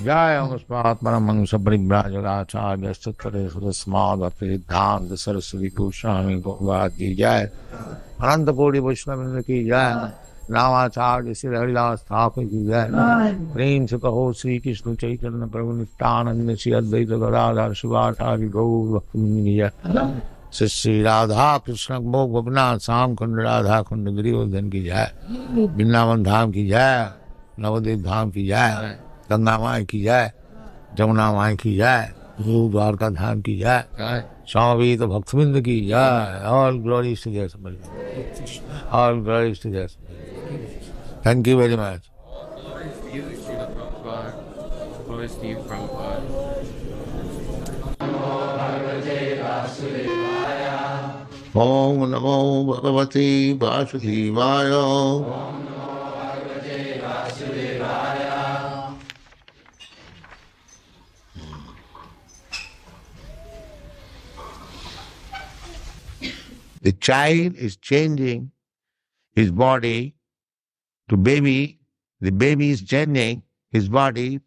Jaya Paramangsa Paribhajagacharya Suttare Surasmadhati Siddhanta Saraswati Goswami Bhagavati Jaya Ananta Koti Vaishnava ki Jaya Namacharya Sri Haridas Thakur ki Jaya Prem se kaho Sri Krishna Chaitanya Prabhu Nityananda Sri Advaita Gadadhar Shivacharya Gaur Bhakti Jaya Sri Radha Krishna Bhog Bhavnath Sam Khund Radha Khund Girivardhan ki Jaya Vrindavan Dham ki Jaya Navadvip Dham ki Jaya Ganga माँ की जाए, जमुना माँ की जाए, द्वारका धाम की जाए, स्वामी तो भक्तबिंद की जाए, all glories to just, all glories to just. Thank you very much. ओम नमो भगवते वासुदेवाय। The child is changing his body to baby, the baby is changing his body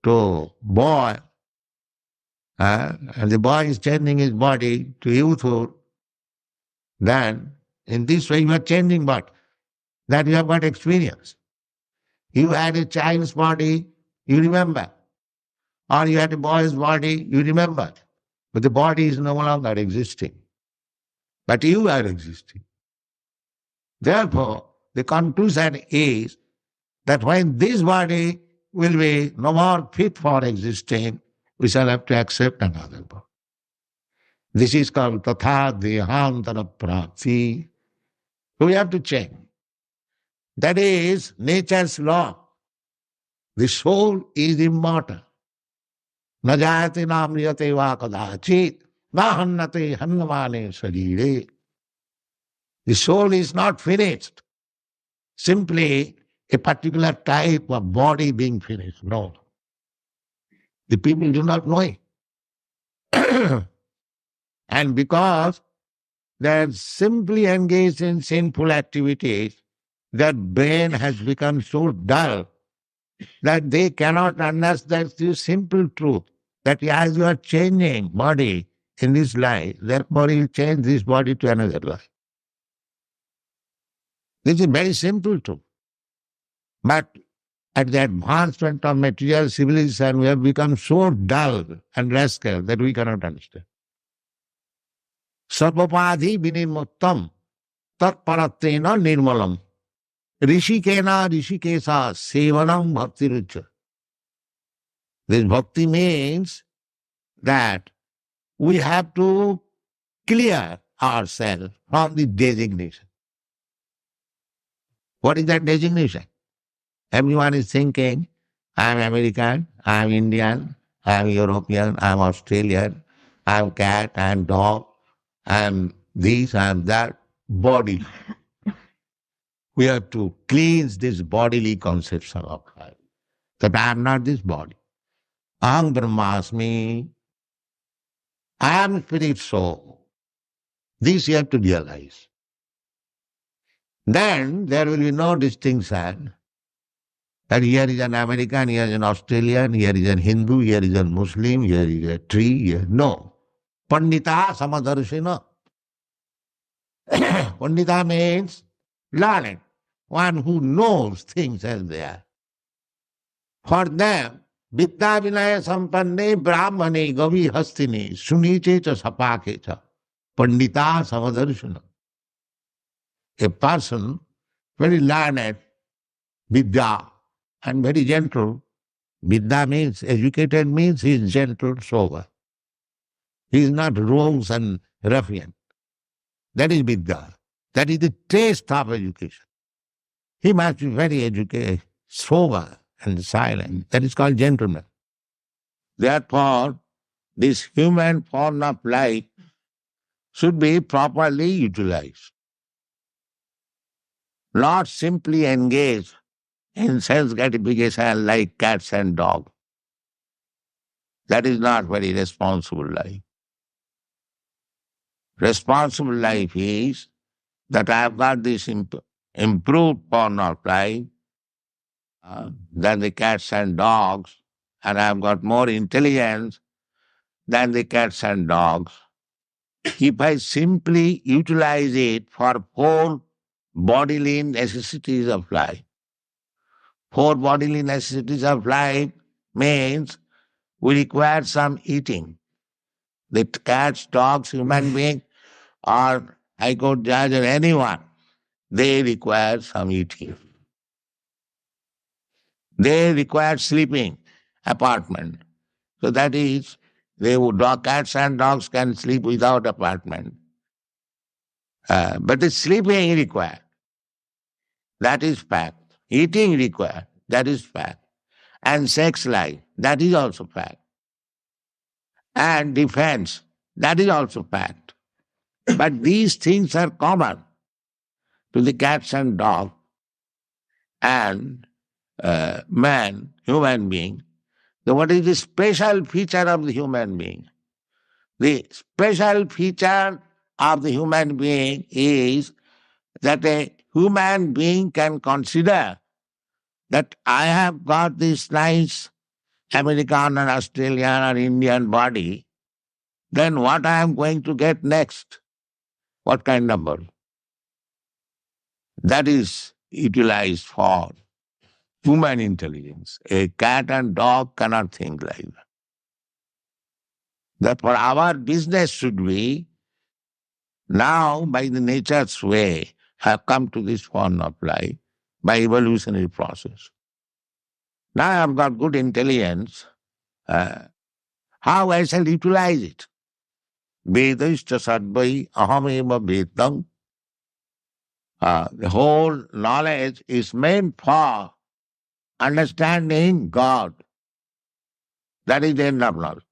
to boy, and the boy is changing his body to youthhood. Then, in this way you are changing what? That you have got experience. You had a child's body, you remember. Or you had a boy's body, you remember. But the body is no longer existing. But you are existing. Therefore, the conclusion is that when this body will be no more fit for existing, we shall have to accept another body. This is called tathā dehāntara prāptiḥ. We have to change. That is nature's law. The soul is immortal. Na jāyate na mriyate va kadācin. hanyate hanyamāne śarīre. The soul is not finished. Simply a particular type of body being finished. No. The people do not know it. And because they are simply engaged in sinful activities, their brain has become so dull that they cannot understand this simple truth that as you are changing body in this life, therefore you change this body to another life. This is very simple truth. But at the advancement of material civilization, we have become so dull and rascal that we cannot understand. Sarvopādhi vinirmuktaṁ paratvena nirmalam. hṛṣīkeṇa hṛṣīkeśa sevanaṁ bhaktir. This bhakti means that we have to clear ourselves from the designation. What is that designation? Everyone is thinking, I am American, I am Indian, I am European, I am Australian, I am cat, I am dog, I am this, I am that. Body. We have to cleanse this bodily conception of life. That I am not this body. Ahaṁ brahmāsmi. I am spirit soul. This you have to realize. Then there will be no distinction that here is an American, here is an Australian, here is an Hindu, here is a Muslim, here is a tree. Here. No. Paṇḍitāḥ samadarshina. Paṇḍitāḥ means learned, one who knows things as they are. For them, Vidya vinaya sampanne brahmane gavi hastini sunicecha sapakecha Paṇḍitāḥ samadarshana. A person very learned, Vidya, and very gentle. Vidya means, educated means he is gentle, sober. He is not rogues and ruffian. That is Vidya. That is the taste of education. He must be very educated, sober and silent. That is called gentleman. Therefore, this human form of life should be properly utilized. Not simply engaged in sense gratification like cats and dogs. That is not very responsible life. Responsible life is that I have got this improved form of life than the cats and dogs and I have got more intelligence than the cats and dogs. If I simply utilize it for 4 bodily necessities of life, 4 bodily necessities of life means we require some eating. The cats, dogs, human being, or High Court judge or anyone, they require some eating. They require sleeping, apartment. So that is, cats and dogs can sleep without apartment. But the sleeping required. That is fact. Eating required. That is fact. And sex life. That is also fact. And defense. That is also fact. But these things are common to the cats and dog and man, human being. So what is the special feature of the human being? The special feature of the human being is that a human being can consider that I have got this nice American or Australian or Indian body, then what I am going to get next? What kind of body? That is utilized for human intelligence. A cat and dog cannot think like that. Therefore, our business should be, now by the nature's way, have come to this form of life by evolutionary process. Now I have got good intelligence. How I shall utilize it? Vedaishcha sarvai ahaṁ vedam. The whole knowledge is meant for understanding God. That is the end of knowledge.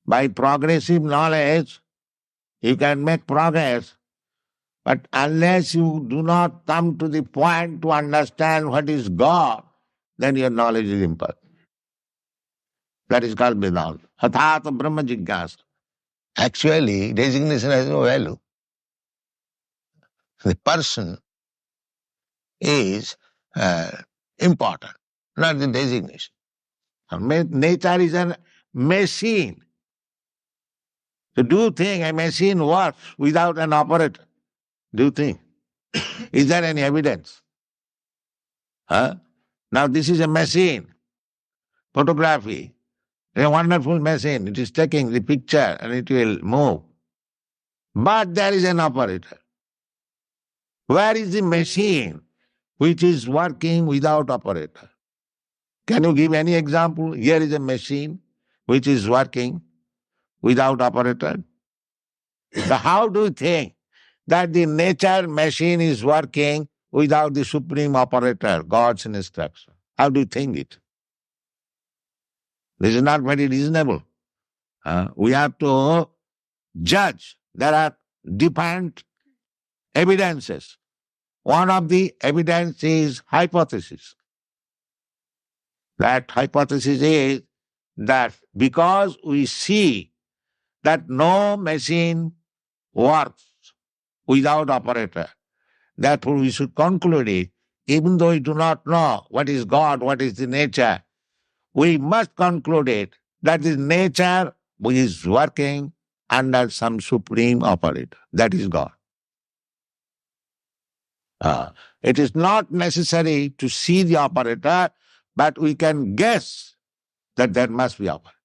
By progressive knowledge, you can make progress, but unless you do not come to the point to understand what is God, then your knowledge is imperfect. That is called Vedanta. Tathā brahma jigyasa. Actually, designation has no value. The person is important, not the designation. Nature is a machine. So do you think a machine works without an operator? Do you think? Is there any evidence? Now this is a machine, photography. A wonderful machine. It is taking the picture and it will move. But there is an operator. Where is the machine which is working without operator? Can you give any example? Here is a machine which is working without operator. So how do you think that the nature machine is working without the supreme operator, God's instruction? How do you think it? This is not very reasonable. We have to judge. There are different evidences. One of the evidence is hypothesis. That hypothesis is that because we see that no machine works without operator, therefore we should conclude it, even though we do not know what is God, what is the nature, we must conclude it that the nature is working under some supreme operator. That is God. It is not necessary to see the operator, but we can guess that there must be operator.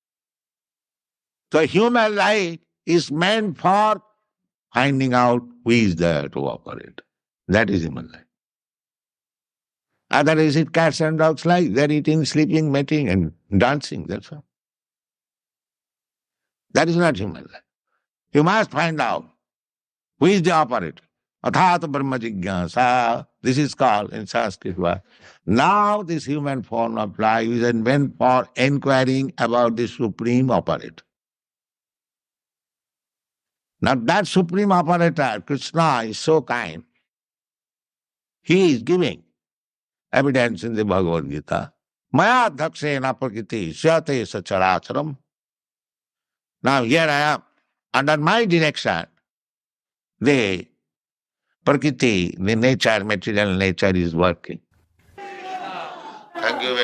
So human life is meant for finding out who is there to operate. That is human life. Otherwise, it cats and dogs life. They're eating, sleeping, mating, and dancing. That's all. That is not human life. You must find out who is the operator. Tathā brahma jigyasa. This is called in Sanskrit word. Now this human form of life is meant for inquiring about the supreme operator. Now that supreme operator, Krishna, is so kind. He is giving evidence in the Bhagavad Gita. Maya dhaksena prakriti śarīre śarīram. Now here I am. Under my direction, the prakriti, the nature, material nature is working. Thank you very